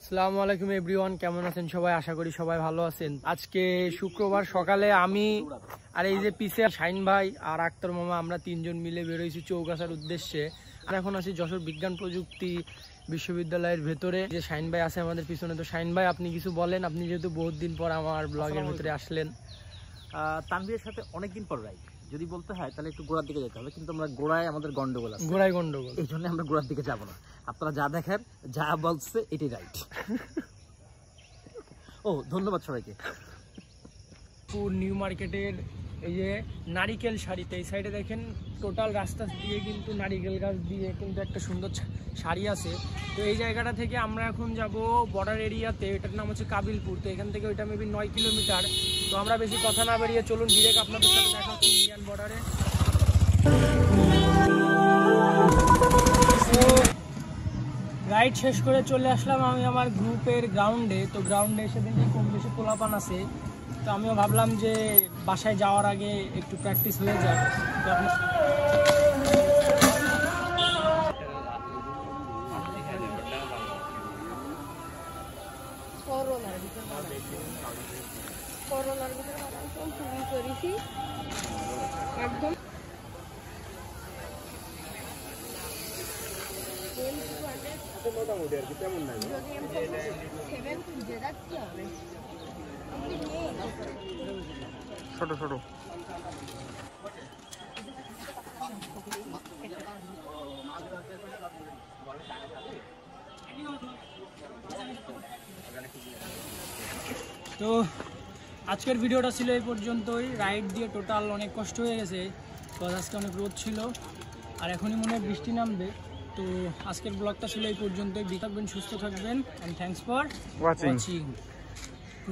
আসসালামু আলাইকুম এভরিওয়ান, কেমন আছেন সবাই? আশা করি সবাই ভালো আছেন। আজকে শুক্রবার সকালে আমি আর এই যে পিছে শাইন ভাই আর আক্তার মামা, আমরা তিনজন মিলে বেরোইছি চৌগাছার উদ্দেশ্যে। আর এখন আছি যশোর বিজ্ঞান প্রযুক্তি বিশ্ববিদ্যালয়ের ভেতরে। যে শাইন ভাই আছে আমাদের পিছনে। তো শাইন ভাই, আপনি কিছু বলেন, আপনি যেহেতু বহুত দিন পর আমার ব্লগের ভেতরে আসলেন। তানভীরের সাথে অনেকদিন পর রাইড যদি বলতে হয় তাহলে একটু গোড়ার দিকে যেতে হবে, কিন্তু আমরা গোড়ায় আমাদের গন্ডগোল আছে, গোড়ায় গন্ডগোল, এই জন্য আমরা গোড়ার দিকে যাবো না। আপনারা যা দেখেন যা বলছে এটাই রাইট। ও ধন্যবাদ সবাইকে। নিউ মার্কেটের এই যে নারিকেল শাড়িতে এই সাইডে দেখেন টোটাল রাস্তা দিয়ে কিন্তু নারিকেল গাছ দিয়ে কিন্তু একটা সুন্দর শাড়ি আছে। তো এই জায়গাটা থেকে আমরা এখন যাব বর্ডার এরিয়াতে, এটার নাম হচ্ছে কাবিলপুর। তো এখান থেকে ওইটা মেবি 9 কিলোমিটার। তো আমরা বেশি কথা না বেরিয়ে চলুন ডিরেক্ট আপনাদের সাথে দেখা হচ্ছে ইন্ডিয়ান বর্ডারে। রাইড শেষ করে চলে আসলাম আমি আমার গ্রুপের গ্রাউন্ডে। তো গ্রাউন্ডে এসে দেখি কম বেশি পোলাপান আছে। তো আমিও ভাবলাম যে বাসায় যাওয়ার আগে একটু প্র্যাকটিস হয়ে যায়। তো একদম মোটামুটি আর কি, তেমন নাই। ছোট ছোট তো আজকের ভিডিওটা ছিল এই পর্যন্তই। রাইড দিয়ে টোটাল অনেক কষ্ট হয়ে গেছে, তো আজকে অনেক রোদ ছিল আর এখনই মনে হয় বৃষ্টি নামবে। তো আজকের ব্লগটা ছিল এই পর্যন্তই। থাকবেন, সুস্থ থাকবেন, and thanks for watching.